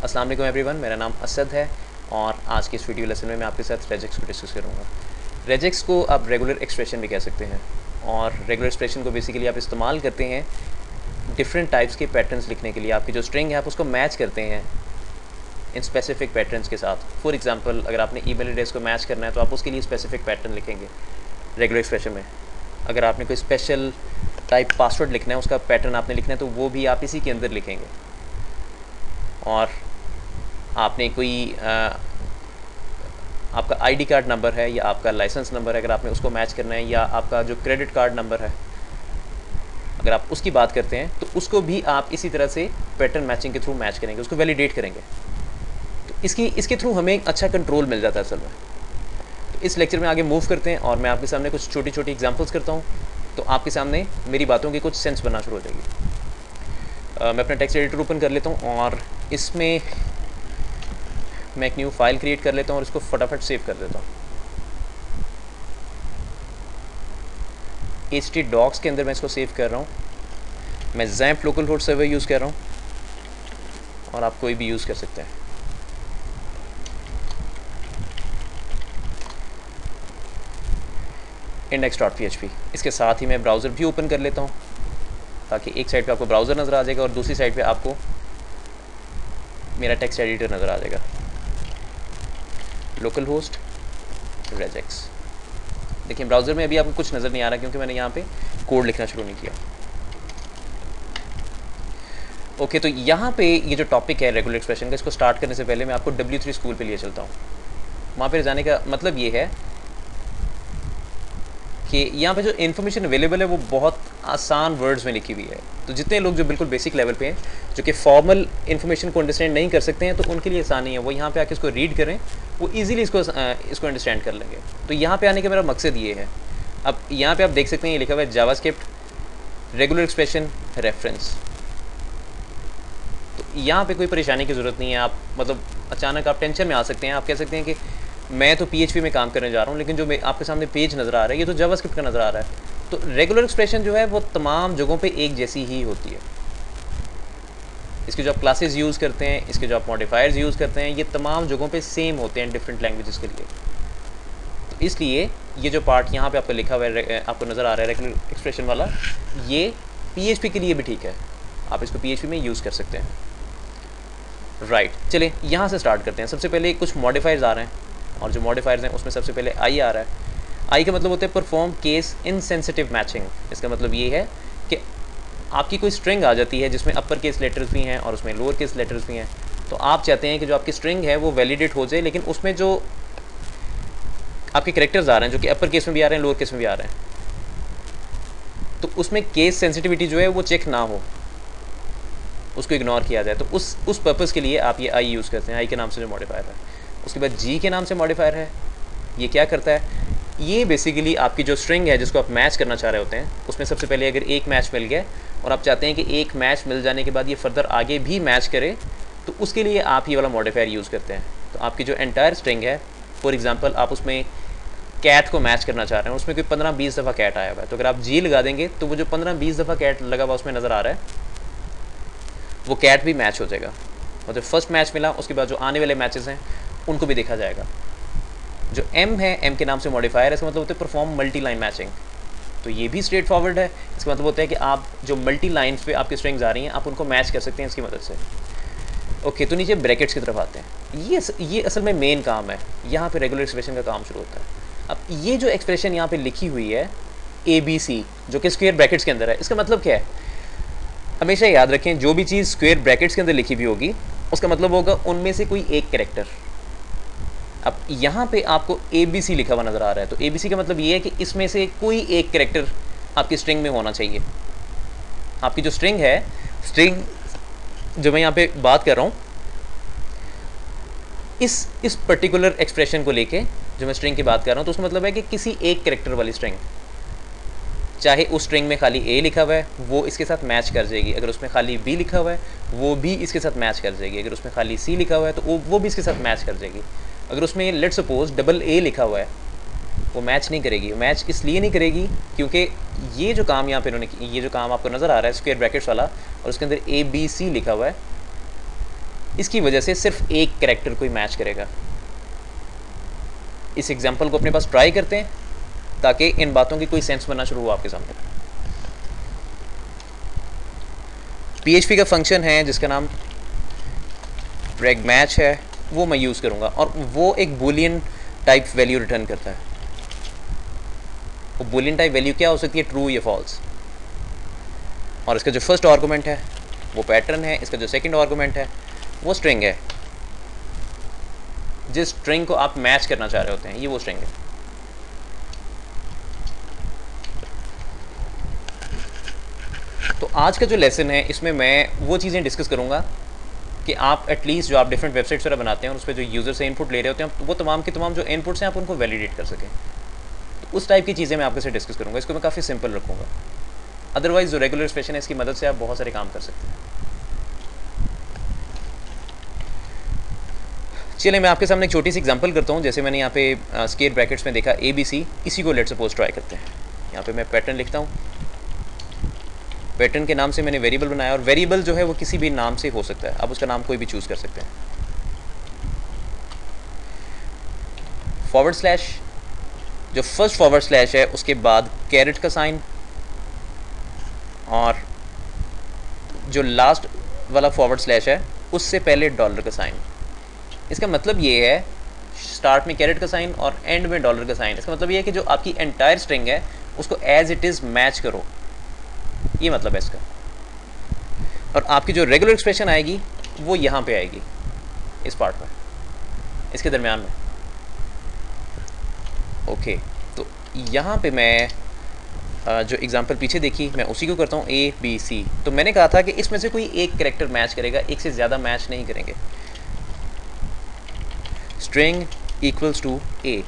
अस्सलाम वालेकुम एवरीवन, मेरा नाम असद है और आज की इस वीडियो लेसन में मैं आपके साथ रेजेक्स को डिस्कस करूँगा। रेजेक्स को आप रेगुलर एक्सप्रेशन भी कह सकते हैं और रेगुलर एक्सप्रेशन को बेसिकली आप इस्तेमाल करते हैं डिफरेंट टाइप्स के पैटर्न्स लिखने के लिए। आपकी जो स्ट्रिंग है आप उसको मैच करते हैं इन स्पेसिफिक पैटर्न्स के साथ। फॉर एग्जांपल, अगर आपने ईमेल एड्रेस को मैच करना है तो आप उसके लिए स्पेसिफिक पैटर्न लिखेंगे रेगुलर एक्सप्रेशन में। अगर आपने कोई स्पेशल टाइप पासवर्ड लिखना है, उसका पैटर्न आपने लिखना है, तो वो भी आप इसी के अंदर लिखेंगे। और आपने कोई आपका आईडी कार्ड नंबर है या आपका लाइसेंस नंबर है, अगर आपने उसको मैच करना है, या आपका जो क्रेडिट कार्ड नंबर है अगर आप उसकी बात करते हैं, तो उसको भी आप इसी तरह से पैटर्न मैचिंग के थ्रू मैच करेंगे, उसको वैलिडेट करेंगे। तो इसके थ्रू हमें एक अच्छा कंट्रोल मिल जाता है असल में। तो इस लेक्चर में आगे मूव करते हैं और मैं आपके सामने कुछ छोटी छोटी एग्जांपल्स करता हूँ, तो आपके सामने मेरी बातों की कुछ सेंस बनना शुरू हो जाएगी। मैं अपना टेक्स्ट एडिटर ओपन कर लेता हूँ और इसमें मैं एक न्यू फाइल क्रिएट कर लेता हूँ और इसको फटाफट सेव कर देता हूँ। htdocs के अंदर मैं इसको सेव कर रहा हूँ। मैं XAMPP local host server use कर रहा हूँ और आप कोई भी यूज़ कर सकते हैं। index.php इसके साथ ही मैं ब्राउज़र भी ओपन कर लेता हूँ ताकि एक साइड पे आपको ब्राउज़र नज़र आ जाएगा और दूसरी साइड पे आपको मेरा टेक्स्ट एडिटर नज़र आ जाएगा। Local host regex. देखिए ब्राउज़र में अभी आपको कुछ नज़र नहीं आ रहा क्योंकि मैंने यहाँ पे कोड लिखना शुरू नहीं किया। ओके, तो यहाँ पे ये जो टॉपिक है रेगुलर एक्सप्रेशन का, इसको स्टार्ट करने से पहले मैं आपको W3 स्कूल पे लिए चलता हूँ। वहाँ पे जाने का मतलब ये है कि यहाँ पे जो इन्फॉर्मेशन अवेलेबल है वो बहुत आसान वर्ड्स में लिखी हुई है। तो जितने लोग जो बिल्कुल बेसिक लेवल पे हैं, जो कि फॉर्मल इन्फॉर्मेशन को अंडरस्टैंड नहीं कर सकते हैं, तो उनके लिए आसानी है, वो यहाँ पे आके इसको रीड करें, वो इजीली इसको अंडरस्टैंड कर लेंगे। तो यहाँ पे आने का मेरा मकसद ये है। अब यहाँ पे आप देख सकते हैं ये लिखा हुआ है जावास्क्रिप्ट रेगुलर एक्सप्रेशन रेफरेंस। तो यहाँ पे कोई परेशानी की ज़रूरत नहीं है। आप मतलब अचानक आप टेंशन में आ सकते हैं। आप कह सकते हैं कि मैं तो PHP में काम करने जा रहा हूँ, लेकिन जो आपके सामने पेज नज़र आ रहा है ये तो जावास्क्रिप्ट का नज़र आ रहा है। तो रेगुलर एक्सप्रेशन जो है वो तमाम जगहों पे एक जैसी ही होती है। इसके जो आप क्लासेस यूज़ करते हैं, इसके जो आप मॉडिफायर्स यूज़ करते हैं, ये तमाम जगहों पे सेम होते हैं डिफरेंट लैंग्वेजेस के लिए। तो इसलिए ये जो पार्ट यहाँ पे आपको लिखा हुआ है, आपको नज़र आ रहा है रेगुलर एक्सप्रेशन वाला, ये PHP के लिए भी ठीक है। आप इसको PHP में यूज़ कर सकते हैं। राइट, चलिए यहाँ से स्टार्ट करते हैं। सबसे पहले कुछ मॉडिफायर्स आ रहे हैं और जो मॉडिफायर्स हैं उसमें सबसे पहले आई आ रहा है। आई का मतलब होता है परफॉर्म केस इनसेंसिटिव मैचिंग। इसका मतलब ये है कि आपकी कोई स्ट्रिंग आ जाती है जिसमें अपर केस लेटर्स भी हैं और उसमें लोअर केस लेटर्स भी हैं। तो आप चाहते हैं कि जो आपकी स्ट्रिंग है वो वैलिडेट हो जाए, लेकिन उसमें जो आपके कैरेक्टर्स आ रहे हैं जो कि अपर केस में भी आ रहे हैं, लोअर केस में भी आ रहे हैं, तो उसमें केस सेंसिटिविटी जो है वो चेक ना हो, उसको इग्नोर किया जाए। तो उस पर्पज़ के लिए आप ये आई यूज़ करते हैं। आई के नाम से जो मॉडिफायर है। उसके बाद जी के नाम से मॉडिफायर है। ये क्या करता है? ये बेसिकली आपकी जो स्ट्रिंग है जिसको आप मैच करना चाह रहे होते हैं, उसमें सबसे पहले अगर एक मैच मिल गया और आप चाहते हैं कि एक मैच मिल जाने के बाद ये फर्दर आगे भी मैच करे, तो उसके लिए आप ये वाला मॉडिफायर यूज़ करते हैं। तो आपकी जो एंटायर स्ट्रिंग है, फॉर एग्जांपल आप उसमें कैट को मैच करना चाह रहे हैं, उसमें कोई 15-20 दफ़ा कैट आया हुआ है, तो अगर आप जी लगा देंगे तो वो जो 15-20 दफ़ा कैट लगा हुआ उसमें नज़र आ रहा है, वो कैट भी मैच हो जाएगा। और जो फर्स्ट मैच मिला उसके बाद जो आने वाले मैचेस हैं उनको भी देखा जाएगा। जो M है, M के नाम से मॉडिफायर है, इसका मतलब होता है परफॉर्म मल्टी लाइन मैचिंग। तो ये भी स्ट्रेट फॉरवर्ड है। इसका मतलब होता है कि आप जो मल्टी लाइन्स पे आपकी स्ट्रिंग्स आ रही हैं, आप उनको मैच कर सकते हैं इसकी मदद से। ओके, तो नीचे ब्रैकेट्स की तरफ आते हैं। ये असल में मेन काम है। यहाँ पे रेगुलर एक्सप्रेशन का काम शुरू होता है। अब ये जो एक्सप्रेशन यहाँ पे लिखी हुई है ABC, जो कि स्क्वायर ब्रैकेट्स के अंदर है, इसका मतलब क्या है? हमेशा याद रखें, जो भी चीज़ स्क्वायर ब्रैकेट्स के अंदर लिखी हुई होगी उसका मतलब होगा उनमें से कोई एक कैरेक्टर। अब यहाँ पे आपको ABC लिखा हुआ नज़र आ रहा है, तो ABC का मतलब ये है कि इसमें से कोई एक कैरेक्टर आपकी स्ट्रिंग में होना चाहिए। आपकी जो स्ट्रिंग है, स्ट्रिंग जो मैं यहाँ पे बात कर रहा हूँ, इस पर्टिकुलर एक्सप्रेशन को लेके जो मैं स्ट्रिंग की बात कर रहा हूँ, तो उसका मतलब है कि किसी एक कैरेक्टर वाली स्ट्रिंग, चाहे उस स्ट्रिंग में खाली A लिखा हुआ है वो इसके साथ मैच कर जाएगी, अगर उसमें खाली B लिखा हुआ है वो भी इसके साथ मैच कर जाएगी, अगर उसमें खाली C लिखा हुआ है तो वो भी इसके साथ मैच कर जाएगी। अगर उसमें लेट्स सपोज डबल A लिखा हुआ है वो मैच नहीं करेगी। मैच इसलिए नहीं करेगी क्योंकि ये जो काम यहाँ पे इन्होंने, ये जो काम आपको नज़र आ रहा है स्क्वायर ब्रैकेट्स वाला, और उसके अंदर ABC लिखा हुआ है, इसकी वजह से सिर्फ एक कैरेक्टर कोई मैच करेगा। इस एग्जांपल को अपने पास ट्राई करते हैं ताकि इन बातों की कोई सेंस बनना शुरू हो आपके सामने। PHP का फंक्शन है जिसका नाम pragmatch है, वो मैं यूज़ करूँगा और वो एक बूलियन टाइप वैल्यू रिटर्न करता है। वो बूलियन टाइप वैल्यू क्या हो सकती है, ट्रू या फॉल्स। और इसका जो फर्स्ट आर्गूमेंट है वो पैटर्न है, इसका जो सेकंड आर्गूमेंट है वो स्ट्रिंग है। जिस स्ट्रिंग को आप मैच करना चाह रहे होते हैं ये वो स्ट्रिंग है। तो आज का जो लेसन है इसमें मैं वो चीज़ें डिस्कस करूँगा कि आप एटलीस्ट जो आप डिफरेंट वेबसाइट्स वगैरह बनाते हैं और उस पर जो यूज़र से इनपुट ले रहे होते हैं वो तमाम के तमाम जो इनपुट्स हैं आप उनको वैलिडेट कर सकें। तो उस टाइप की चीज़ें मैं आपके साथ डिस्कस करूँगा। इसको मैं काफ़ी सिंपल रखूँगा। अदरवाइज जो रेगुलर एक्सप्रेशन है इसकी मदद से आप बहुत सारे काम कर सकते हैं। चलिए मैं आपके सामने एक छोटी सी एग्जांपल करता हूँ। जैसे मैंने यहाँ पे स्क्वायर ब्रैकेट्स में देखा ABC, इसी को लेट सपोज ट्राई करते हैं। यहाँ पे मैं पैटर्न लिखता हूँ। पैटर्न के नाम से मैंने वेरिएबल बनाया और वेरिएबल जो है वो किसी भी नाम से हो सकता है, आप उसका नाम कोई भी चूज़ कर सकते हैं। फॉरवर्ड स्लैश, जो फर्स्ट फॉरवर्ड स्लैश है उसके बाद कैरेट का साइन और जो लास्ट वाला फॉरवर्ड स्लैश है उससे पहले डॉलर का साइन। इसका मतलब ये है स्टार्ट में कैरेट का साइन और एंड में डॉलर का साइन। इसका मतलब ये है कि जो आपकी एंटायर स्ट्रिंग है उसको एज इट इज़ मैच करो, ये मतलब है इसका। और आपकी जो रेगुलर एक्सप्रेशन आएगी वो यहाँ पे आएगी, इस पार्ट में, इसके दरमियान में। ओके, तो यहाँ पे मैं जो एग्जांपल पीछे देखी मैं उसी को करता हूँ, ABC। तो मैंने कहा था कि इसमें से कोई एक कैरेक्टर मैच करेगा, एक से ज़्यादा मैच नहीं करेंगे। स्ट्रिंग इक्वल्स टू A,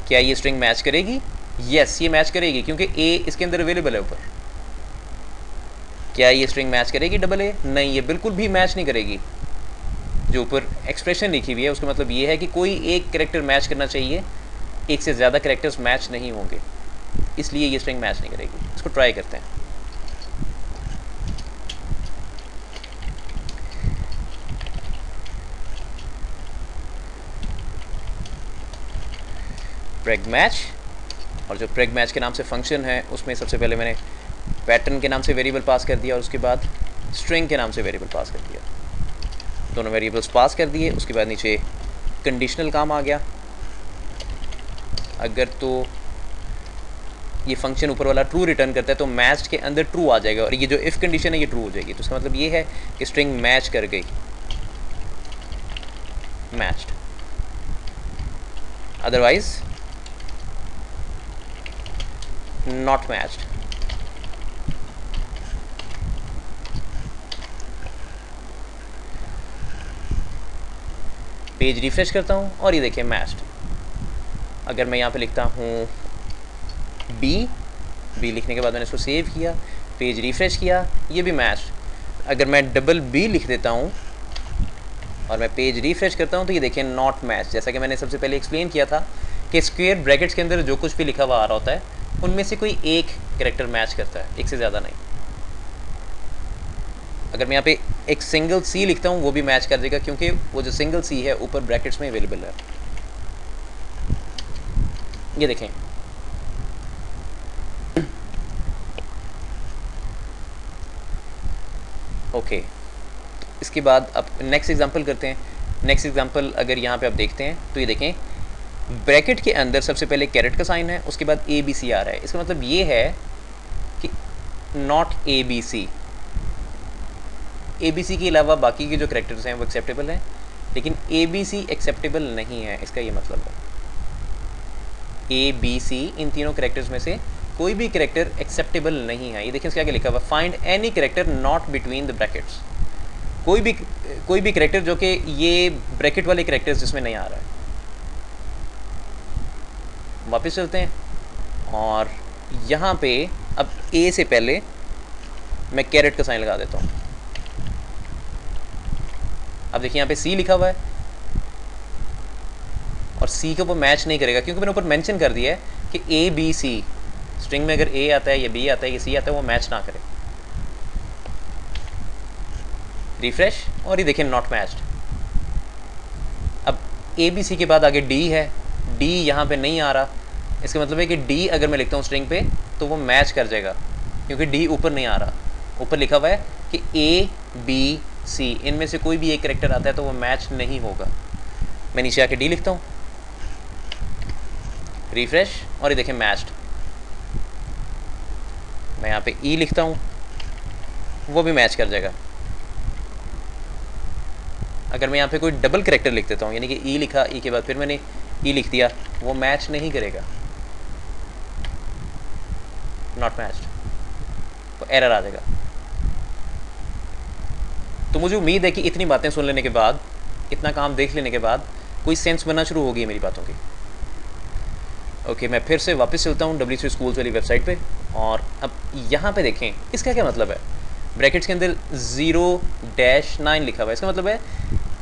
क्या ये स्ट्रिंग मैच करेगी? यस, ये मैच करेगी क्योंकि A इसके अंदर अवेलेबल है ऊपर। क्या ये स्ट्रिंग मैच करेगी AA? नहीं, ये बिल्कुल भी मैच नहीं करेगी। जो ऊपर एक्सप्रेशन लिखी हुई है उसका मतलब ये है कि कोई एक कैरेक्टर मैच करना चाहिए, एक से ज़्यादा कैरेक्टर्स मैच नहीं होंगे, इसलिए ये स्ट्रिंग मैच नहीं करेगी। इसको ट्राई करते हैं। pragmatch, और जो pragmatch के नाम से फंक्शन है उसमें सबसे पहले मैंने पैटर्न के नाम से वेरिएबल पास कर दिया और उसके बाद स्ट्रिंग के नाम से वेरिएबल पास कर दिया। दोनों वेरिएबल्स पास कर दिए, उसके बाद नीचे कंडीशनल काम आ गया। अगर तो ये फंक्शन ऊपर वाला ट्रू रिटर्न करता है तो मैच्ड के अंदर ट्रू आ जाएगा और ये जो इफ़ कंडीशन है ये ट्रू हो जाएगी। तो इसका मतलब ये है कि स्ट्रिंग मैच कर गई, matched. Otherwise not matched. Page refresh करता हूँ और ये देखिए मैच्ड। अगर मैं यहाँ पे लिखता हूँ बी लिखने के बाद मैंने इसको सेव किया, पेज रिफ्रेश किया, ये भी मैच्ड। अगर मैं B लिख देता हूँ और मैं पेज रिफ्रेश करता हूँ तो ये देखिए नॉट मैच। जैसा कि मैंने सबसे पहले एक्सप्लेन किया था कि स्क्वायर ब्रैकेट्स के अंदर जो कुछ भी लिखा हुआ आ रहा होता है उनमें से कोई एक कैरेक्टर मैच करता है, एक से ज़्यादा नहीं। अगर मैं यहाँ पे एक सिंगल C लिखता हूँ वो भी मैच कर देगा क्योंकि वो जो सिंगल C है ऊपर ब्रैकेट्स में अवेलेबल है। ये देखें, ओके। इसके बाद अब नेक्स्ट एग्जांपल करते हैं। नेक्स्ट एग्जांपल अगर यहाँ पे आप देखते हैं तो ये देखें ब्रैकेट के अंदर सबसे पहले कैरेट का साइन है, उसके बाद ABC आ रहा है। इसका मतलब ये है कि नॉट ABC। ABC के अलावा बाकी के जो कैरेक्टर्स हैं वो एक्सेप्टेबल हैं, लेकिन ABC एक्सेप्टेबल नहीं है। इसका ये मतलब है ABC इन तीनों कैरेक्टर्स में से कोई भी कैरेक्टर एक्सेप्टेबल नहीं है। ये देखिए इसके आगे लिखा हुआ find any character not between the brackets. कोई भी कैरेक्टर जो कि ये ब्रैकेट वाले कैरेक्टर्स जिसमें नहीं आ रहा है। वापस चलते हैं और यहाँ पे अब A से पहले मैं कैरेट का साइन लगा देता हूँ। अब देखिए यहाँ पे C लिखा हुआ है और C के ऊपर मैच नहीं करेगा क्योंकि मैंने ऊपर मेंशन कर दिया है कि ABC स्ट्रिंग में अगर A आता है या B आता है या C आता है वो मैच ना करे। रिफ्रेश, और ये देखें नॉट मैच्ड। अब ABC के बाद आगे D है, D यहाँ पे नहीं आ रहा, इसका मतलब है कि D अगर मैं लिखता हूँ स्ट्रिंग पे तो वो मैच कर जाएगा, क्योंकि D ऊपर नहीं आ रहा। ऊपर लिखा हुआ है कि ABC, इनमें से कोई भी एक कैरेक्टर आता है तो वो मैच नहीं होगा। मैं नीचे आके D लिखता हूँ, रिफ्रेश, और ये देखें मैच्ड। मैं यहाँ पे E लिखता हूँ, वो भी मैच कर जाएगा। अगर मैं यहाँ पे कोई डबल कैरेक्टर लिख देता हूँ, यानी कि E लिखा, E के बाद फिर मैंने E लिख दिया, वो मैच नहीं करेगा, नॉट मैच्ड, तो एरर आ जाएगा। तो मुझे उम्मीद है कि इतनी बातें सुन लेने के बाद, इतना काम देख लेने के बाद कोई सेंस बनना शुरू हो गई मेरी बातों की। ओके, मैं फिर से वापस चलता हूँ W3 स्कूल्स वाली वेबसाइट पे, और अब यहाँ पे देखें इसका क्या मतलब है। ब्रैकेट्स के अंदर 0-9 लिखा हुआ है, इसका मतलब है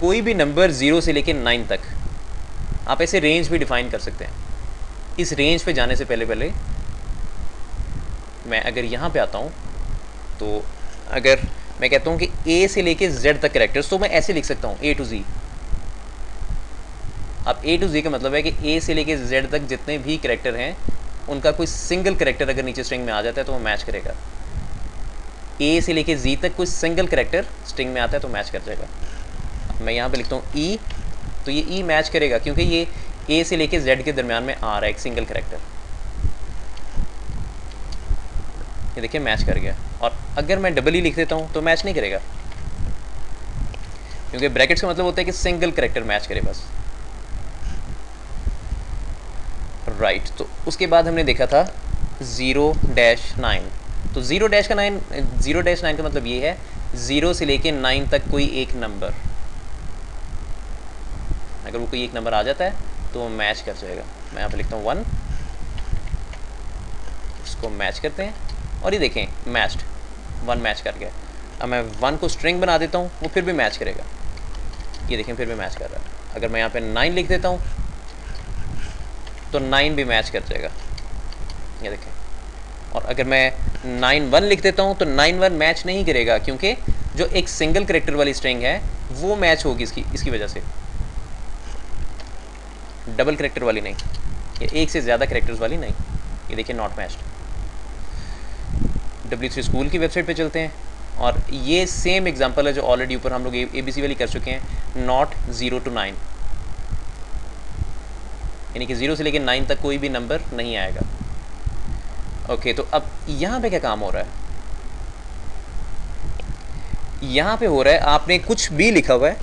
कोई भी नंबर 0 से लेकर 9 तक, आप ऐसे रेंज भी डिफाइन कर सकते हैं। इस रेंज पे जाने से पहले मैं अगर यहाँ पे आता हूँ, तो अगर मैं कहता हूँ कि A से लेके Z तक कैरेक्टर्स, तो मैं ऐसे लिख सकता हूँ A to Z। अब A to Z का मतलब है कि A से लेके Z तक जितने भी कैरेक्टर हैं उनका कोई सिंगल कैरेक्टर अगर नीचे स्ट्रिंग में आ जाता है तो वो मैच करेगा। A से लेके Z तक कोई सिंगल कैरेक्टर स्ट्रिंग में आता है तो मैच कर जाएगा। अब मैं यहाँ पे लिखता हूँ E, तो ये E मैच करेगा क्योंकि ये A से लेके Z के दरमियान में आ रहा है एक सिंगल कैरेक्टर। ये देखिए मैच कर गया। और अगर मैं डबल E लिख देता हूँ तो मैच नहीं करेगा, क्योंकि ब्रैकेट्स का मतलब होता है कि सिंगल कैरेक्टर मैच करे बस। राइट, तो उसके बाद हमने देखा था 0-9। तो 0-9 का मतलब ये है 0 से लेके 9 तक कोई एक नंबर, अगर वो कोई एक नंबर आ जाता है तो वो मैच कर जाएगा। मैं यहाँ पे लिखता हूँ 1, इसको मैच करते हैं, और ये देखें मैच्ड, 1 मैच कर गया। अब मैं 1 को स्ट्रिंग बना देता हूँ, वो फिर भी मैच करेगा। ये देखें फिर भी मैच कर रहा है। अगर मैं यहाँ पे 9 लिख देता हूँ तो 9 भी मैच कर जाएगा, ये देखें। और अगर मैं 9-1 लिख देता हूँ तो 9-1 मैच नहीं करेगा, क्योंकि जो एक सिंगल कैरेक्टर वाली स्ट्रिंग है वो मैच होगी इसकी वजह से, डबल कैरेक्टर वाली नहीं, ये एक से ज़्यादा कैरेक्टर्स वाली नहीं। ये देखिए नॉट मैच्ड। W3 स्कूल की वेबसाइट पे चलते हैं, और ये सेम एग्जांपल है जो ऑलरेडी ऊपर हम लोग ABC वाली कर चुके हैं, नॉट 0-9, यानी कि 0 से लेकर 9 तक कोई भी नंबर नहीं आएगा। ओके, तो अब यहाँ पे क्या काम हो रहा है। यहाँ पे हो रहा है आपने कुछ भी लिखा हुआ है,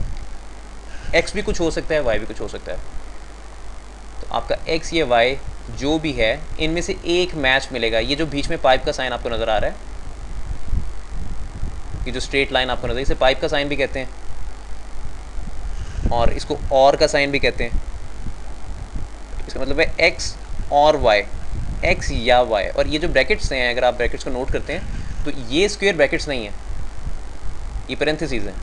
x भी कुछ हो सकता है, y भी कुछ हो सकता है। तो आपका x या y जो भी है इनमें से एक मैच मिलेगा। ये जो बीच में पाइप का साइन आपको नज़र आ रहा है, ये जो स्ट्रेट लाइन आपको नज़र, इसे पाइप का साइन भी कहते हैं, और इसको और का साइन भी कहते हैं। इसका मतलब है x और y, x या y। और ये जो ब्रैकेट्स हैं, अगर आप ब्रैकेट्स को नोट करते हैं तो ये स्क्वायर ब्रैकेट्स नहीं है, ये पैरेंथेसिस हैं।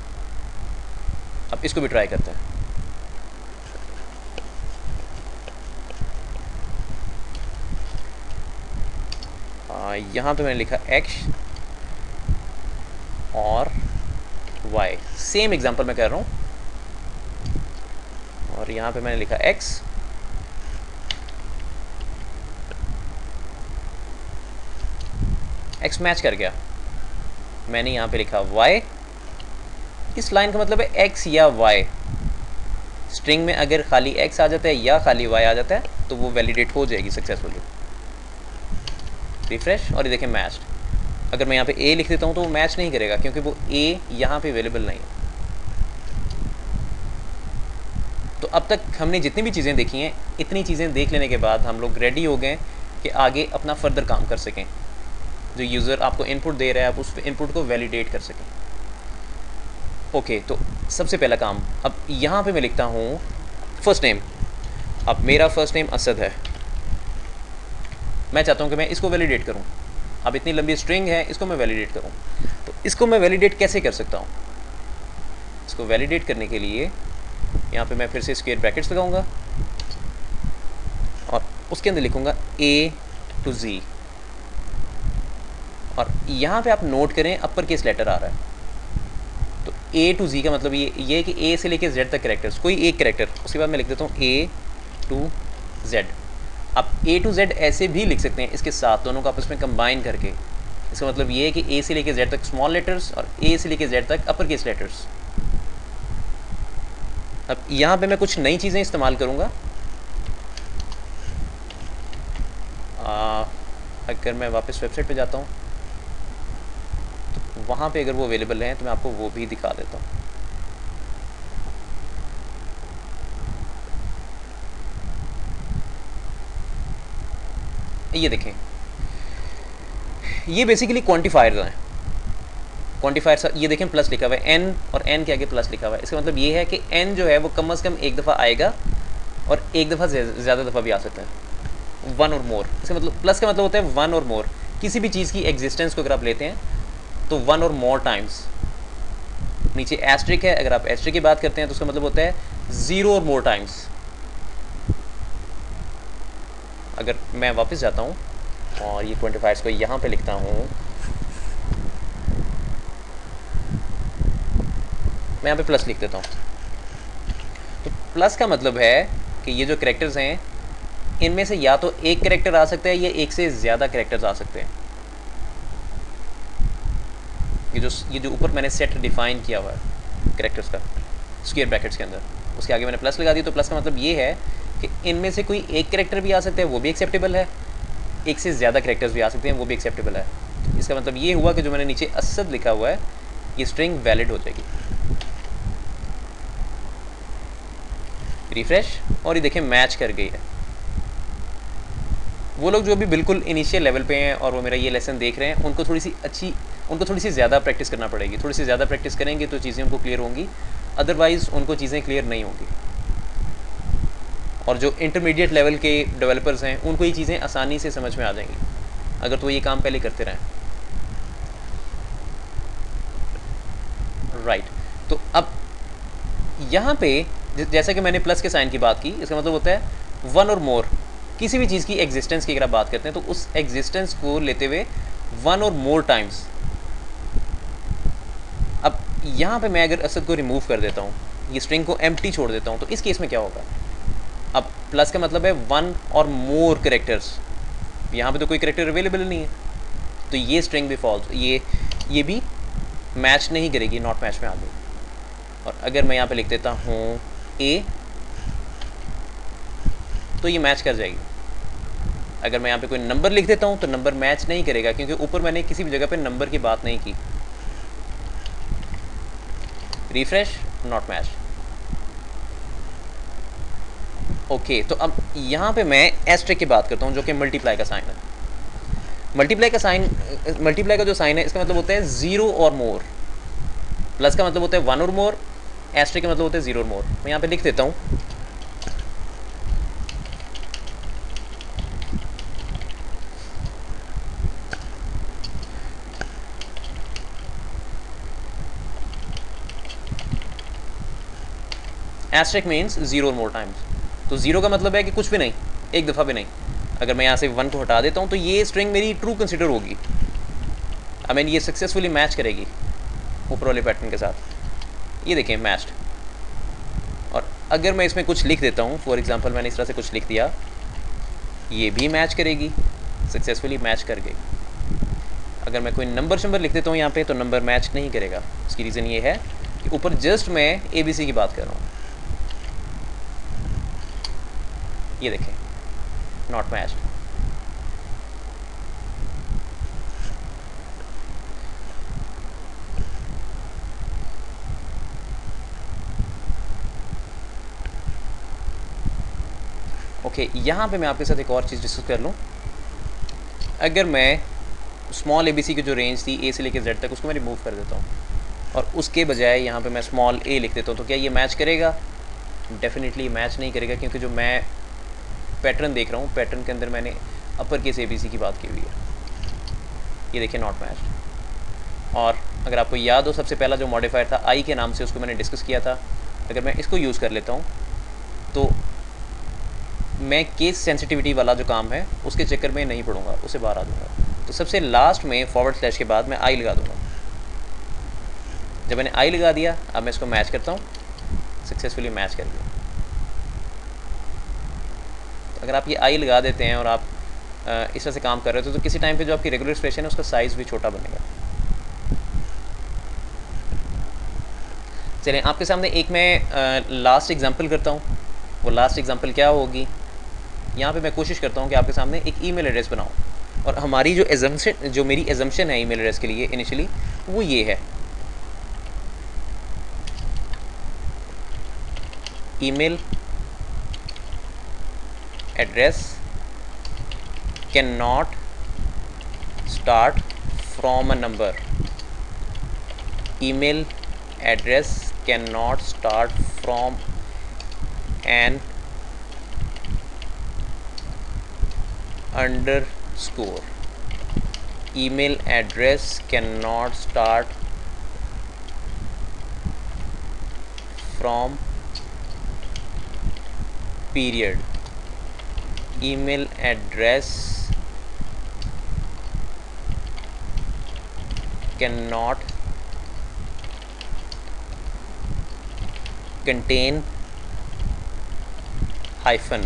अब इसको भी ट्राई करते हैं। यहाँ पे मैंने लिखा x और y, सेम एग्जांपल मैं कर रहा हूँ, और यहाँ पे मैंने लिखा x मैच कर गया। मैंने यहाँ पे लिखा y, इस लाइन का मतलब है x या y। स्ट्रिंग में अगर खाली x आ जाता है या खाली y आ जाता है तो वो वैलिडेट हो जाएगी सक्सेसफुली। रिफ्रेश, और ये देखें मैच्ड। अगर मैं यहाँ पे a लिख देता हूँ तो वो मैच नहीं करेगा, क्योंकि वो a यहाँ पे अवेलेबल नहीं है। तो अब तक हमने जितनी भी चीज़ें देखी हैं, इतनी चीज़ें देख लेने के बाद हम लोग रेडी हो गए कि आगे अपना फर्दर काम कर सकें। जो यूज़र आपको इनपुट दे रहा है, आप उस इनपुट को वैलिडेट कर सकें। ओके, तो सबसे पहला काम, अब यहाँ पे मैं लिखता हूँ फर्स्ट नेम। अब मेरा फर्स्ट नेम असद है, मैं चाहता हूँ कि मैं इसको वैलिडेट करूँ। अब इतनी लंबी स्ट्रिंग है, इसको मैं वैलिडेट करूँ, तो इसको मैं वैलिडेट कैसे कर सकता हूँ। इसको वैलिडेट करने के लिए यहाँ पे मैं फिर से स्क्वायर ब्रैकेट्स लगाऊंगा, और उसके अंदर लिखूँगा A to Z। और यहाँ पे आप नोट करें अपर केस लेटर आ रहा है, तो ए टू जी का मतलब ये है कि ए से लेके जेड तक कैरेक्टर्स, कोई एक कैरेक्टर, उसके बाद मैं लिख देता हूँ ए टू जेड। आप ए टू जेड ऐसे भी लिख सकते हैं इसके साथ, दोनों को आपस में कंबाइन करके। इसका मतलब ये है कि ए से लेके जेड तक स्मॉल लेटर्स और ए से लेके जेड तक अपर केस लेटर्स। अब यहाँ पे मैं कुछ नई चीज़ें इस्तेमाल करूँगा। अगर मैं वापस वेबसाइट पे जाता हूँ तो वहाँ पे अगर वो अवेलेबल हैं तो मैं आपको वो भी दिखा देता हूँ। ये देखें, ये बेसिकली क्वांटिफायर्स हैं। क्वांटिफायर ये देखें प्लस लिखा हुआ है एन, और एन के आगे प्लस लिखा हुआ है। इसका मतलब ये है कि एन जो है वो कम अज़ कम एक दफ़ा आएगा और एक दफ़ा ज़्यादा दफ़ा भी आ सकता है, वन और मोर। इसका मतलब प्लस का मतलब होता है वन और मोर। किसी भी चीज़ की एग्जिस्टेंस को अगर आप लेते हैं तो वन और मोर टाइम्स। नीचे एस्ट्रिक है, अगर आप एस्ट्रिक की बात करते हैं तो उसका मतलब होता है ज़ीरो और मोर टाइम्स। अगर मैं वापस जाता हूँ और ये क्वांटिफायर्स को यहाँ पे लिखता हूँ, मैं यहाँ पे प्लस लिख देता हूँ। तो प्लस का मतलब है कि ये जो कैरेक्टर्स हैं इनमें से या तो एक कैरेक्टर आ सकता है या एक से ज़्यादा कैरेक्टर्स आ सकते हैं। ये जो ऊपर मैंने सेट डिफाइन किया हुआ है कैरेक्टर्स का स्क्वायर ब्रैकेट्स के अंदर, उसके आगे मैंने प्लस लगा दिया। तो प्लस का मतलब ये है कि इनमें से कोई एक कैरेक्टर भी आ सकता है, वो भी एक्सेप्टेबल है, एक से ज़्यादा कैरेक्टर्स भी आ सकते हैं, वो भी एक्सेप्टेबल है। तो इसका मतलब ये हुआ कि जो मैंने नीचे असद लिखा हुआ है ये स्ट्रिंग वैलिड हो जाएगी। रिफ्रेश, और ये देखें मैच कर गई है। वो लोग जो अभी बिल्कुल इनिशियल लेवल पे हैं और वो मेरा ये लेसन देख रहे हैं, उनको थोड़ी सी ज़्यादा प्रैक्टिस करना पड़ेगी। थोड़ी सी ज़्यादा प्रैक्टिस करेंगे तो चीज़ें उनको क्लियर होंगी, अदरवाइज़ उनको चीज़ें क्लियर नहीं होंगी। और जो इंटरमीडिएट लेवल के डेवलपर्स हैं उनको ये चीज़ें आसानी से समझ में आ जाएंगी अगर तो ये काम पहले करते रहें। राइट, तो अब यहाँ पे जैसा कि मैंने प्लस के साइन की बात की, इसका मतलब होता है वन और मोर। किसी भी चीज़ की एग्जिस्टेंस की अगर आप बात करते हैं तो उस एग्जिस्टेंस को लेते हुए वन और मोर टाइम्स। अब यहाँ पे मैं अगर असद को रिमूव कर देता हूँ, ये स्ट्रिंग को एम्प्टी छोड़ देता हूँ, तो इस केस में क्या होगा? अब प्लस का मतलब है वन और मोर कैरेक्टर्स, यहाँ पे तो कोई कैरेक्टर अवेलेबल नहीं है, तो ये स्ट्रिंग भी फॉल्स, ये भी मैच नहीं करेगी, नॉट मैच में आ गई। और अगर मैं यहाँ पे लिख देता हूँ ए, तो ये मैच कर जाएगी। अगर मैं यहाँ पे कोई नंबर लिख देता हूँ तो नंबर मैच नहीं करेगा, क्योंकि ऊपर मैंने किसी भी जगह पे नंबर की बात नहीं की। Refresh, not match. ओके, तो अब यहाँ पे मैं एस्ट्रिक की बात करता हूँ जो कि मल्टीप्लाई का साइन है। मल्टीप्लाई का जो साइन है इसका मतलब होता है ज़ीरो और मोर। प्लस का मतलब होता है वन और मोर, एस्ट्रिक का मतलब होता है ज़ीरो और मोर। मैं यहाँ पे लिख देता हूँ एस्ट्रिक मीन्स ज़ीरो और मोर टाइम्स। तो ज़ीरो का मतलब है कि कुछ भी नहीं, एक दफ़ा भी नहीं। अगर मैं यहाँ से वन को हटा देता हूँ तो ये स्ट्रिंग मेरी ट्रू कंसिडर होगी। आई मीन ये सक्सेसफुली मैच करेगी ऊपर वाले पैटर्न के साथ। ये देखें मैच्ड। और अगर मैं इसमें कुछ लिख देता हूँ, फॉर एग्जांपल मैंने इस तरह से कुछ लिख दिया, ये भी मैच करेगी, सक्सेसफुली मैच कर गई। अगर मैं कोई नंबर लिख देता हूँ यहाँ पे तो नंबर मैच नहीं करेगा। इसकी रीज़न ये है कि ऊपर जस्ट मैं ABC की बात कर रहा हूँ। ये देखें, नॉट मैच्ड। ओके, यहाँ पे मैं आपके साथ एक और चीज़ डिस्कस कर लूँ। अगर मैं स्मॉल ABC की जो रेंज थी A से लेकर Z तक, उसको मैं रिमूव कर देता हूँ और उसके बजाय यहाँ पे मैं स्मॉल a लिख देता हूँ, तो क्या ये मैच करेगा? डेफिनेटली मैच नहीं करेगा, क्योंकि जो मैं पैटर्न देख रहा हूँ, पैटर्न के अंदर मैंने अपर केस ABC की बात की हुई है। ये देखिए, नॉट मैच। और अगर आपको याद हो, सबसे पहला जो मॉडिफायर था I के नाम से, उसको मैंने डिस्कस किया था। अगर मैं इसको यूज़ कर लेता हूँ तो मैं केस सेंसिटिविटी वाला जो काम है उसके चक्कर में नहीं पड़ूंगा, उससे बाहर आ दूँगा। तो सबसे लास्ट में फॉरवर्ड स्लैश के बाद मैं I लगा दूँगा। जब मैंने आई लगा दिया, अब मैं इसको मैच करता हूँ, सक्सेसफुली मैच कर दिया। तो अगर आप ये आई लगा देते हैं और आप इस तरह से काम कर रहे हो तो किसी टाइम पे जो आपकी रेगुलर एक्सप्रेशन है उसका साइज़ भी छोटा बनेगा। चलें, आपके सामने एक मैं लास्ट एग्जांपल करता हूँ। वो लास्ट एग्जांपल क्या होगी, यहाँ पे मैं कोशिश करता हूँ कि आपके सामने एक ईमेल एड्रेस बनाऊँ और हमारी जो मेरी एजम्पशन है ईमेल एड्रेस के लिए इनिशियली, वो ये है, email address can not start from a number. Email address cannot start from an underscore. Email address cannot start from period. Email address cannot contain hyphen,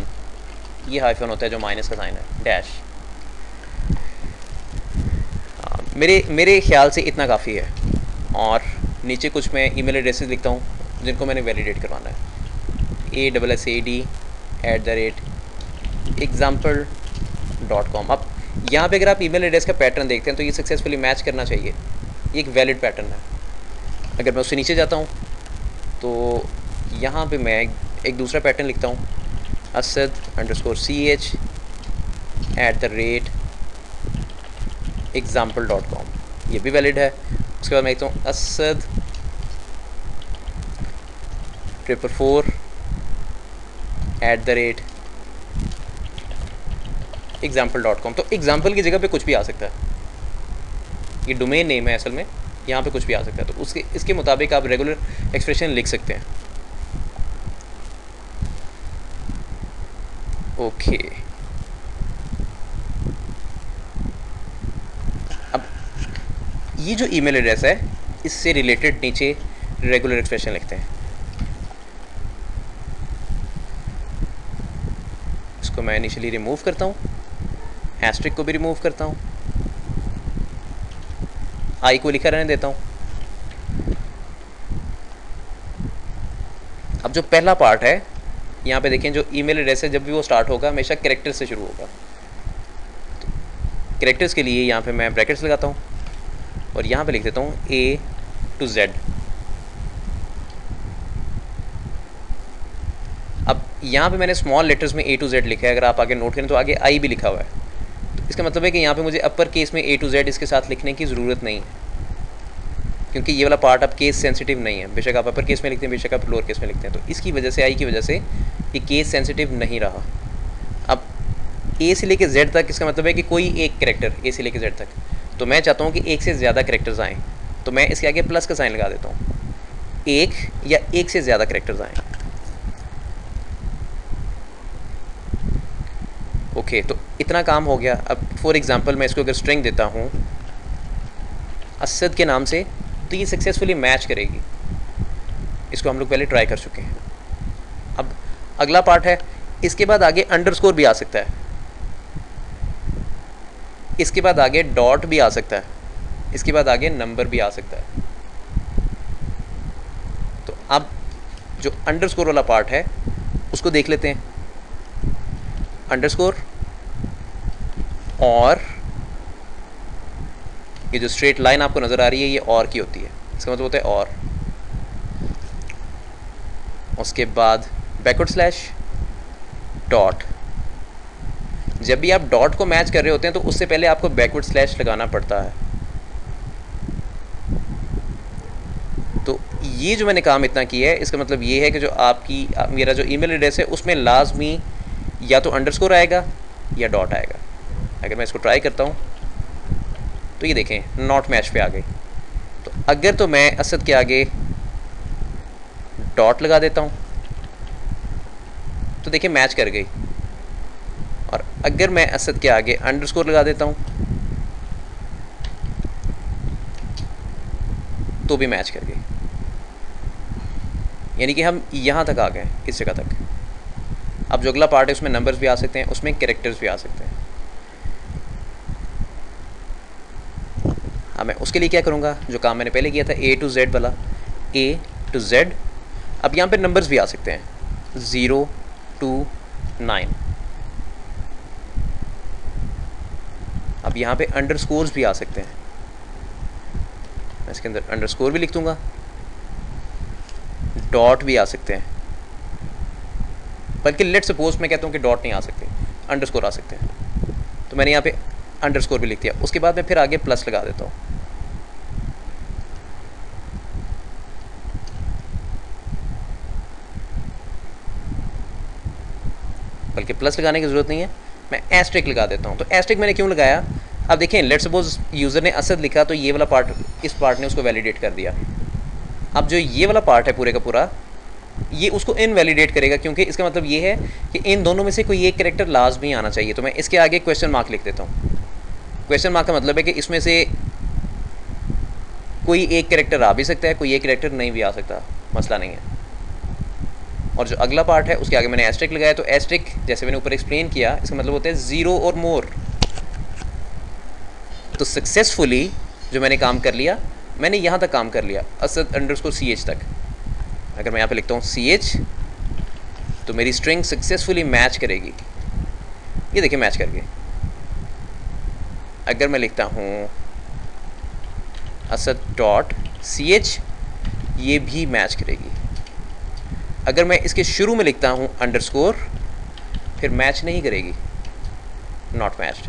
ये हाइफन होता है जो माइनस का साइन है, डैश। मेरे ख्याल से इतना काफ़ी है। और नीचे कुछ मैं ईमेल एड्रेसेस लिखता हूँ जिनको मैंने वैलिडेट करवाना है, ASSAD@example.com। अब यहाँ पे अगर आप ईमेल एड्रेस का पैटर्न देखते हैं तो ये सक्सेसफुली मैच करना चाहिए, ये एक वैलिड पैटर्न है। अगर मैं उससे नीचे जाता हूँ तो यहाँ पे मैं एक दूसरा पैटर्न लिखता हूँ, asad_ch@example.com, ये भी वैलिड है। उसके बाद मैं लिखता हूँ asad444@example.com। तो एग्जाम्पल की जगह पे कुछ भी आ सकता है, ये डोमेन नेम है असल में, यहाँ पे कुछ भी आ सकता है। तो इसके मुताबिक आप रेगुलर एक्सप्रेशन लिख सकते हैं। ओके, अब ये जो ईमेल एड्रेस है इससे रिलेटेड नीचे रेगुलर एक्सप्रेशन लिखते हैं। इसको मैं इनिशियली रिमूव करता हूँ, हैशटैग को भी रिमूव करता हूँ, आई को लिखा रहने देता हूँ। अब जो पहला पार्ट है यहाँ पे देखें, जो ईमेल एड्रेस है जब भी वो स्टार्ट होगा हमेशा कैरेक्टर से शुरू होगा। तो कैरेक्टर्स के लिए यहाँ पे मैं ब्रैकेट्स लगाता हूँ और यहाँ पे लिख देता हूँ A to Z। अब यहाँ पे मैंने स्मॉल लेटर्स में A to Z लिखा है, अगर आप आगे नोट करें तो आगे I भी लिखा हुआ है। तो इसका मतलब है कि यहाँ पे मुझे अपर केस में A to Z इसके साथ लिखने की ज़रूरत नहीं है, क्योंकि ये वाला पार्ट अब केस सेंसिटिव नहीं है। बेशक आप अपर केस में लिखते हैं, बेशक आप लोअर केस में लिखते हैं, तो इसकी वजह से, आई की वजह से ये केस सेंसिटिव नहीं रहा। अब ए से लेके जेड तक, इसका मतलब है कि कोई एक कैरेक्टर ए से लेके जेड तक, तो मैं चाहता हूँ कि एक से ज़्यादा कैरेक्टर्स आएँ, तो मैं इसके आगे प्लस का साइन लगा देता हूँ, एक या एक से ज़्यादा कैरेक्टर्स आएँ। ओके, तो इतना काम हो गया। अब फॉर एग्जांपल मैं इसको अगर स्ट्रिंग देता हूँ असद के नाम से, तो ये सक्सेसफुली मैच करेगी। इसको हम लोग पहले ट्राई कर चुके हैं। अब अगला पार्ट है, इसके बाद आगे अंडरस्कोर भी आ सकता है, इसके बाद आगे डॉट भी आ सकता है, इसके बाद आगे नंबर भी आ सकता है। तो अब जो अंडरस्कोर वाला पार्ट है उसको देख लेते हैं। अंडरस्कोर और ये जो स्ट्रेट लाइन आपको नज़र आ रही है ये और की होती है, इसका मतलब होता है और। उसके बाद बैकवर्ड स्लैश डॉट। जब भी आप डॉट को मैच कर रहे होते हैं तो उससे पहले आपको बैकवर्ड स्लैश लगाना पड़ता है। तो ये जो मैंने काम इतना किया है, इसका मतलब ये है कि जो मेरा जो ईमेल एड्रेस है उसमें लाजमी या तो अंडरस्कोर आएगा या डॉट आएगा। अगर मैं इसको ट्राई करता हूँ तो ये देखें नॉट मैच पे आ गई। तो अगर तो मैं असद के आगे डॉट लगा देता हूँ तो देखिए मैच कर गई, और अगर मैं असद के आगे अंडरस्कोर लगा देता हूँ तो भी मैच कर गई। यानी कि हम यहाँ तक आ गए, इस जगह तक। अब जो अगला पार्ट है उसमें नंबर्स भी आ सकते हैं, उसमें कैरेक्टर्स भी आ सकते हैं। अब मैं उसके लिए क्या करूँगा, जो काम मैंने पहले किया था A to Z वाला, A to Z। अब यहाँ पे नंबर्स भी आ सकते हैं, 0 to 9। अब यहाँ पे अंडरस्कोर्स भी आ सकते हैं, मैं इसके अंदर अंडरस्कोर भी लिख दूँगा, डॉट भी आ सकते हैं। बल्कि लेट सपोज मैं कहता हूँ कि डॉट नहीं आ सकते, अंडरस्कोर आ सकते हैं, तो मैंने यहाँ पे अंडरस्कोर भी लिख दिया। उसके बाद मैं फिर आगे प्लस लगा देता हूँ। बल्कि प्लस लगाने की ज़रूरत नहीं है, मैं एस्ट्रिक लगा देता हूँ। तो एस्ट्रिक मैंने क्यों लगाया, अब देखें, लेट सपोज यूज़र ने असद लिखा तो ये वाला पार्ट, इस पार्ट ने उसको वैलिडेट कर दिया। अब जो ये वाला पार्ट है पूरे का पूरा, ये उसको इनवैलिडेट करेगा, क्योंकि इसका मतलब ये है कि इन दोनों में से कोई एक कैरेक्टर लाजमी आना चाहिए। तो मैं इसके आगे क्वेश्चन मार्क लिख देता हूँ। क्वेश्चन मार्क का मतलब है कि इसमें से कोई एक कैरेक्टर आ भी सकता है, कोई एक कैरेक्टर नहीं भी आ सकता, मसला नहीं है। और जो अगला पार्ट है उसके आगे मैंने एस्ट्रिक लगाया, तो एस्ट्रिक जैसे मैंने ऊपर एक्सप्लेन किया, इसका मतलब होता है 0 और मोर। तो सक्सेसफुली जो मैंने काम कर लिया, मैंने यहाँ तक काम कर लिया, असद अंडरस्कोर CH तक। अगर मैं यहाँ पे लिखता हूँ CH, तो मेरी स्ट्रिंग सक्सेसफुली मैच करेगी। ये देखिए मैच कर गई। अगर मैं लिखता हूँ असद डॉट CH, ये भी मैच करेगी। अगर मैं इसके शुरू में लिखता हूँ अंडरस्कोर, फिर मैच नहीं करेगी, नॉट मैच्ड।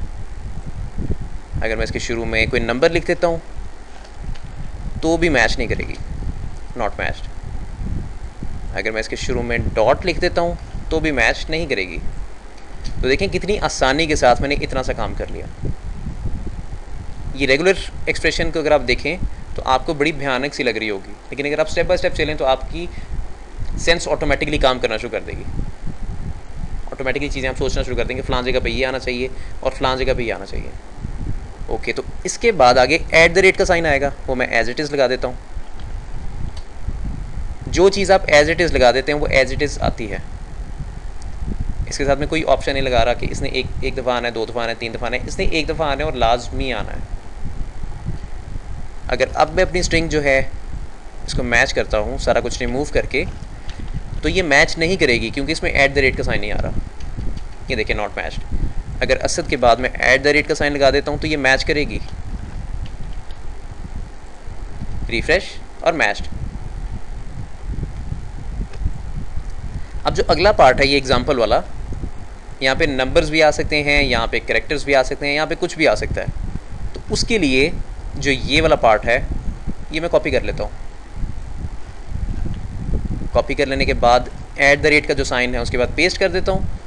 अगर मैं इसके शुरू में कोई नंबर लिख देता हूँ तो भी मैच नहीं करेगी, नॉट मैच्ड। अगर मैं इसके शुरू में डॉट लिख देता हूँ तो भी मैच नहीं करेगी। तो देखें कितनी आसानी के साथ मैंने इतना सा काम कर लिया। ये रेगुलर एक्सप्रेशन को अगर आप देखें तो आपको बड़ी भयानक सी लग रही होगी, लेकिन अगर आप स्टेप बाय स्टेप चलें तो आपकी सेंस ऑटोमेटिकली काम करना शुरू कर देगी। ऑटोमेटिकली चीज़ें आप सोचना शुरू कर देंगे, फ़लाँ जगह पे ये आना चाहिए और फ़लाँ जगह पे ये आना चाहिए। ओके, तो इसके बाद आगे @ का साइन आएगा, वो मैं एज इट इज़ लगा देता हूँ। जो चीज़ आप एज इट इज़ लगा देते हैं वो एज इट इज़ आती है। इसके साथ में कोई ऑप्शन नहीं लगा रहा कि इसने एक दफ़ा आना है, 2 दफ़ा आना है, 3 दफ़ा आना है। इसने एक दफ़ा आना है और लाजमी आना है। अगर अब मैं अपनी स्ट्रिंग जो है इसको मैच करता हूँ, सारा कुछ रिमूव करके, तो ये मैच नहीं करेगी क्योंकि इसमें @ का साइन नहीं आ रहा। ये देखिए नॉट मैच्ड। अगर असद के बाद मैं @ का साइन लगा देता हूँ तो ये मैच करेगी। रिफ्रेश और मैच्ड। अब जो अगला पार्ट है ये एग्जांपल वाला, यहाँ पे नंबर्स भी आ सकते हैं, यहाँ पे कैरेक्टर्स भी आ सकते हैं, यहाँ पे कुछ भी आ सकता है। तो उसके लिए जो ये वाला पार्ट है ये मैं कॉपी कर लेता हूँ। कॉपी कर लेने के बाद @ का जो साइन है उसके बाद पेस्ट कर देता हूँ,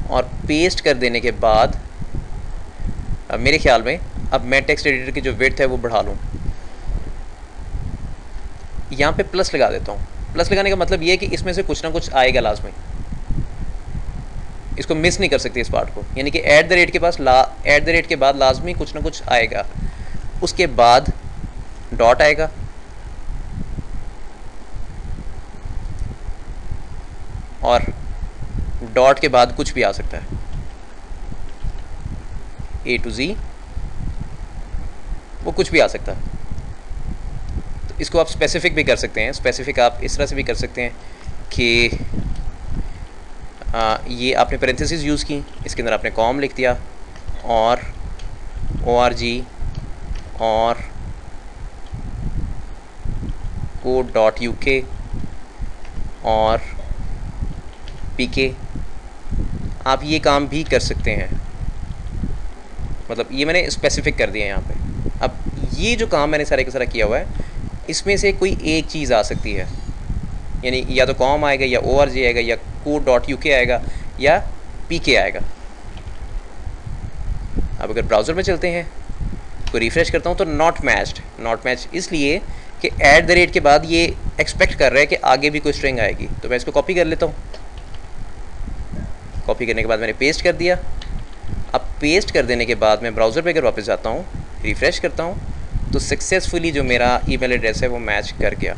और पेस्ट कर देने के बाद मेरे ख्याल में अब मैं टेक्स्ट एडिटर की जो विड्थ है वो बढ़ा लूँ। यहाँ पे प्लस लगा देता हूँ। प्लस लगाने का मतलब ये है कि इसमें से कुछ ना कुछ आएगा लाजमी, इसको मिस नहीं कर सकती इस पार्ट को। यानी कि @ के पास @ के बाद लाजमी कुछ ना कुछ आएगा। उसके बाद डॉट आएगा, और डॉट के बाद कुछ भी आ सकता है, A to Z, वो कुछ भी आ सकता है। तो इसको आप स्पेसिफिक भी कर सकते हैं। स्पेसिफिक आप इस तरह से भी कर सकते हैं कि ये आपने पैरेंथेसिस यूज़ की, इसके अंदर आपने कॉम लिख दिया, और org और code.uk और pk, आप ये काम भी कर सकते हैं। मतलब ये मैंने स्पेसिफिक कर दिया यहाँ पे। अब ये जो काम मैंने सारे का सारा किया हुआ है, इसमें से कोई एक चीज़ आ सकती है, यानी या तो कॉम आएगा, या org आएगा, या code.uk आएगा, या pk आएगा। अब अगर ब्राउज़र में चलते हैं को रिफ़्रेश करता हूँ तो नॉट मैच्ड। नॉट मैच इसलिए कि @ के बाद ये एक्सपेक्ट कर रहा है कि आगे भी कोई स्ट्रिंग आएगी। तो मैं इसको कॉपी कर लेता हूँ। कॉपी करने के बाद मैंने पेस्ट कर दिया। अब पेस्ट कर देने के बाद मैं ब्राउज़र पे अगर वापस जाता हूँ, रिफ़्रेश करता हूँ, तो सक्सेसफुली जो मेरा ईमेल एड्रेस है वो मैच कर गया।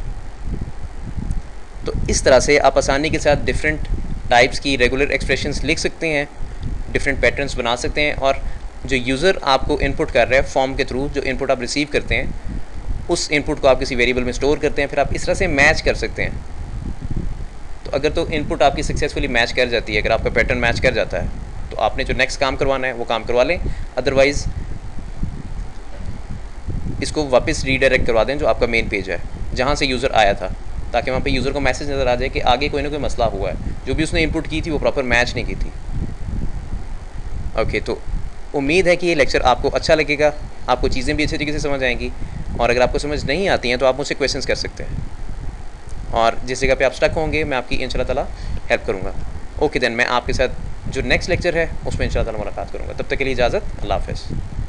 तो इस तरह से आप आसानी के साथ डिफरेंट टाइप्स की रेगुलर एक्सप्रेशंस लिख सकते हैं, डिफरेंट पैटर्न्स बना सकते हैं, और जो यूज़र आपको इनपुट कर रहा है फॉर्म के थ्रू, जो इनपुट आप रिसीव करते हैं, उस इनपुट को आप किसी वेरिएबल में स्टोर करते हैं, फिर आप इस तरह से मैच कर सकते हैं। तो अगर तो इनपुट आपकी सक्सेसफुली मैच कर जाती है, अगर आपका पैटर्न मैच कर जाता है, तो आपने जो नेक्स्ट काम करवाना है वो काम करवा लें, अदरवाइज़ इसको वापस रीडायरेक्ट करवा दें जो आपका मेन पेज है जहाँ से यूज़र आया था, ताकि वहाँ पे यूज़र को मैसेज नज़र आ जाए कि आगे कोई ना कोई मसला हुआ है, जो भी उसने इनपुट की थी वो प्रॉपर मैच नहीं की थी। ओके, तो उम्मीद है कि ये लेक्चर आपको अच्छा लगेगा, आपको चीज़ें भी अच्छे तरीके से समझ आएंगी, और अगर आपको समझ नहीं आती हैं तो आप मुझसे क्वेश्चंस कर सकते हैं, और जिस जगह पे आप स्टक होंगे मैं आपकी इंशाल्लाह ताला हेल्प करूँगा। ओके देन, मैं आपके साथ जो नेक्स्ट लेक्चर है उसमें इंशाल्लाह ताला मुलाकात करूँगा। तब तक के लिए इजाज़त, अल्लाह हाफ़िज़।